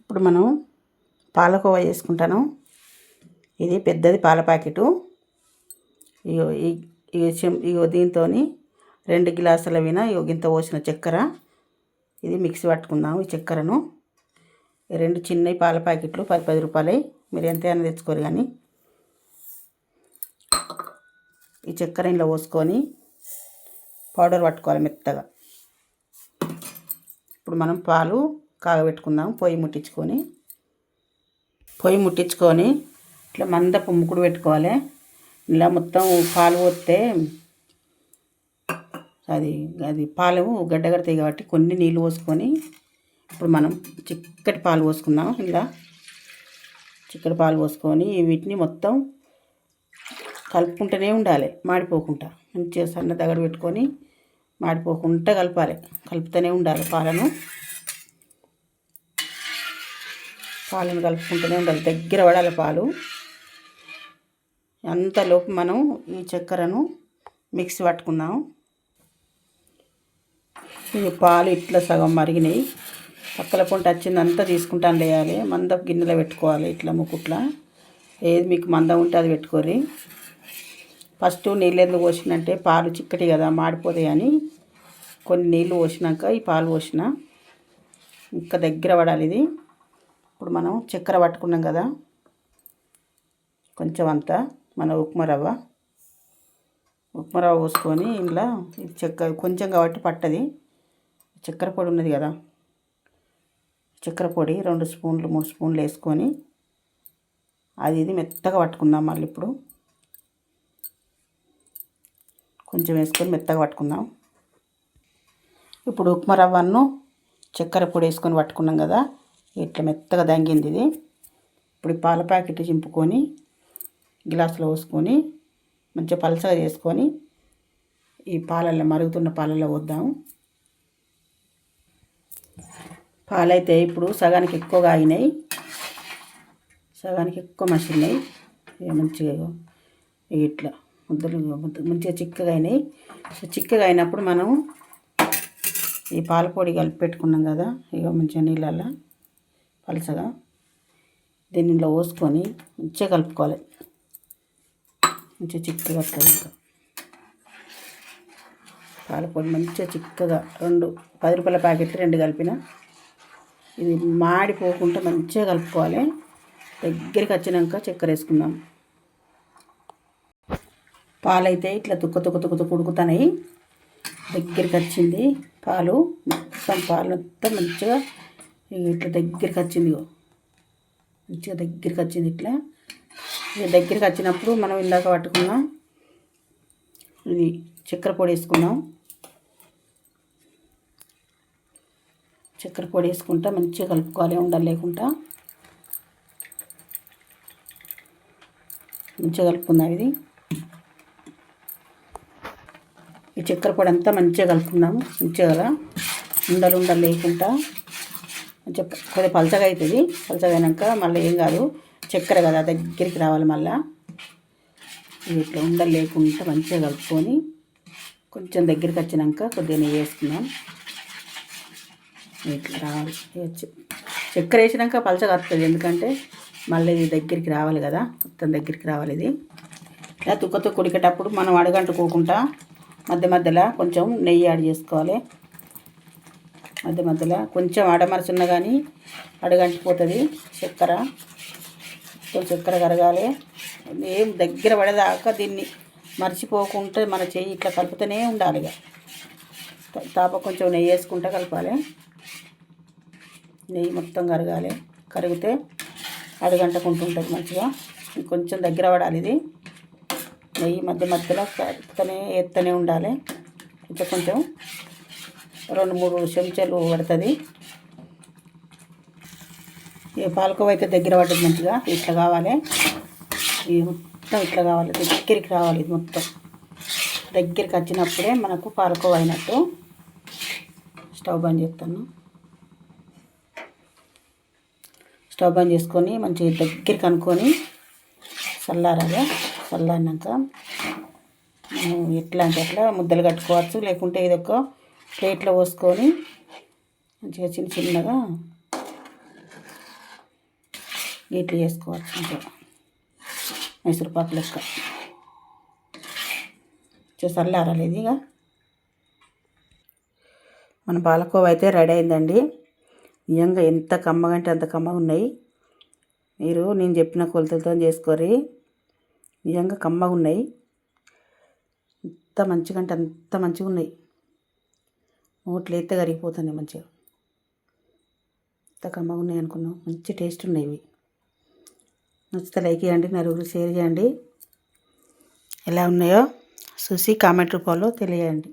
ఇప్పుడు మనం పాలకోవా చేసుకుంటాను. ఇది పెద్దది పాల ప్యాకెటు. ఇగో దీంతో 2 గ్లాసుల విన ఇంత పోసిన చక్కెర. ఇది మిక్సీ పట్టుకుందాం. ఈ చక్కెరను 2 చిన్నవి పాల ప్యాకెట్లు 10 రూపాయలు. మీరు ఎంతైనా తెచ్చుకోరు కానీ ఈ చక్కెర ఇంట్లో పోసుకొని పౌడర్ పట్టుకోవాలి మెత్తగా. ఇప్పుడు మనం పాలు కాగబెట్టుకుందాం. పొయ్యి ముట్టించుకొని ఇట్లా మందపు ముక్కుడు పెట్టుకోవాలి. ఇలా మొత్తం పాలు పోస్తే అది పాలు గడ్డ కడతాయి కాబట్టి కొన్ని నీళ్ళు పోసుకొని ఇప్పుడు మనం చిక్కటి పాలు పోసుకుందాం. ఇలా చిక్కటి పాలు పోసుకొని వీటిని మొత్తం కలుపుకుంటూనే ఉండాలి, మాడిపోకుండా. మంచిగా సన్న దగ్గర పెట్టుకొని మాడిపోకుండా కలుపుతూనే ఉండాలి. పాలను కలుపుకుంటూనే ఉండాలి, దగ్గర పడాలి పాలు. అంతలోపు మనం ఈ చక్కెరను మిక్సీ పట్టుకుందాం. ఈ పాలు ఇట్లా సగం మరిగినాయి. పక్కల పొంట వచ్చింది అంతా తీసుకుంటాను వేయాలి. మందపు గిన్నెలో పెట్టుకోవాలి. ఇట్లా ముక్కుట్లా ఏది మీకు మందం ఉంటే అది పెట్టుకోరి. ఫస్ట్ నీళ్ళు ఎందుకు పోసినంటే పాలు చిక్కటి కదా, మాడిపోతాయి అని కొన్ని నీళ్ళు పోసినాక ఈ పాలు పోసిన. ఇంకా దగ్గర పడాలి ఇది. ఇప్పుడు మనం చక్కెర పట్టుకున్నాం కదా, కొంచెం అంతా మన ఉప్మా రవ్వ పోసుకొని ఇంట్లో చక్కెర కొంచెం కాబట్టి పట్టది. చక్కెర పొడి ఉన్నది కదా, చక్కెర పొడి 2 స్పూన్లు 3 స్పూన్లు వేసుకొని ఇది మెత్తగా పట్టుకుందాం. మళ్ళీ ఇప్పుడు కొంచెం వేసుకొని మెత్తగా పట్టుకుందాం. ఇప్పుడు ఉప్మా రవ్వను చక్కెర పొడి వేసుకొని పట్టుకున్నాం కదా, ఇట్లా మెత్తగా దంగింది ఇది. ఇప్పుడు ఈ పాల ప్యాకెట్ చింపుకొని గ్లాసులో పోసుకొని మంచిగా పలచగా చేసుకొని ఈ మరుగుతున్న పాలల్లో పోద్దాం. పాలైతే ఇప్పుడు సగానికి ఎక్కువగా ఆగినాయి, సగానికి ఎక్కువ మసిలినాయి. మంచిగా ఇట్లా ముద్దలు మంచిగా చిక్కగా అయినాయి. చిక్కగా అయినప్పుడు మనం ఈ పాల పొడి కలిపి పెట్టుకున్నాం కదా, మంచిగా నీళ్ళల్లో పలసగా దీనిలో పోసుకొని మంచిగా కలుపుకోవాలి. మంచిగా చిక్కగా వస్తుంది. ఇంకా పాల పొడి మంచిగా చిక్కగా 10 రూపాయల ప్యాకెట్లు 2 కలిపిన. ఇది మాడిపోకుండా మంచిగా కలుపుకోవాలి. దగ్గరికి వచ్చినాక చక్కెర వేసుకుందాం. పాలైతే ఇట్లా తుక్క ఉడుకుతున్నాయి. దగ్గరికి వచ్చింది పాలు మొత్తం మంచిగా ఇట్లా దగ్గరికి వచ్చింది. మంచిగా దగ్గరికి వచ్చింది. ఇట్లా దగ్గరికి వచ్చినప్పుడు మనం ఇందాక పట్టుకున్నాం ఇది చక్కెర పొడి వేసుకుందాం. చక్కెర పొడి వేసుకుంటా మంచిగా కలుపుకోవాలి, ఉండలు లేకుండా మంచిగా కలుపుకుందాం. ఇది ఈ చక్కెర పొడి అంతా మంచిగా కలుపుకుందాము. మంచిగా ఉండలు లేకుండా మంచిగా కొద్దిగా పలచగా అవుతుంది. పలచగా అయినాక మళ్ళీ ఏం కాదు, చక్కెర కదా దగ్గరికి రావాలి. మళ్ళీ ఇట్లా ఉండలు లేకుండా మంచిగా కలుపుకొని కొంచెం దగ్గరికి వచ్చినాక కొద్దిగా నెయ్యి వేసుకుందాం. ఇట్లా రావాలి. చక్కెర వేసినాక పలచగా వస్తుంది, ఎందుకంటే మళ్ళీ ఇది దగ్గరికి రావాలి కదా, మొత్తం దగ్గరికి రావాలి. ఇది ఇలా తుక్కతో కుడికేటప్పుడు మనం అడగంటుకోకుండా మధ్యలో కొంచెం నెయ్యి యాడ్ చేసుకోవాలి. మధ్యలో కొంచెం ఆడమరచున్న కానీ అడగంటిపోతుంది. చక్కెర కరగాలి. ఏం దగ్గర పడేదాకా దీన్ని మర్చిపోకుండా మన చెయ్యి ఇట్లా కలుపుతూనే ఉండాలి. కొంచెం నెయ్యి వేసుకుంటూ కలపాలి. నెయ్యి మొత్తం కరగాలి. కరిగితే అడగంటకుంటుంటుంది మంచిగా. కొంచెం దగ్గర పడాలి. ఇది నెయ్యి మధ్యలో ఎత్తనే ఉండాలి. కొంచెం 2-3 చెంచాలు పడుతుంది. ఈ పాలకోవా అయితే దగ్గర పడ్డది. మంచిగా ఇట్లా కావాలి. ఇది మొత్తం ఇట్లా కావాలి, దగ్గరికి రావాలి. ఇది మొత్తం దగ్గరికి వచ్చినప్పుడే మనకు పాలకోవా అయినట్టు. స్టవ్ బంద్ చేస్తాను. స్టవ్ బంద్ చేసుకొని మంచిగా దగ్గరికి అనుకొని చల్లారినాక మనం ఎట్లా అంటే అట్లా ముద్దలు కట్టుకోవచ్చు. లేకుంటే ఇది ఒక ప్లేట్లో పోసుకొని మంచిగా చిన్నగా ఇట్లా చేసుకోవచ్చు ఇంకా మైసూరుపాకు లెక్క చల్లారలేదు ఇక మన పాలకోవా అయితే రెడీ అయిందండి. నిజంగా ఎంత కమ్మగా అంటే అంత కమ్మగా ఉన్నాయి. మీరు నేను చెప్పిన కొలతలతో చేసుకోరి, నిజంగా కమ్మగా ఉన్నాయి. ఎంత మంచిగా అంటే అంత మంచిగా ఉన్నాయి. నోట్లో అయితే కరిగిపోతున్నాయి మంచిగా. ఎంత కమ్మగా ఉన్నాయి అనుకున్నాం. మంచి టేస్ట్ ఉన్నాయి ఇవి. నచ్చితే లైక్ చేయండి, నలుగురు షేర్ చేయండి. ఎలా ఉన్నాయో చూసి కామెంట్ రూపంలో తెలియజేయండి.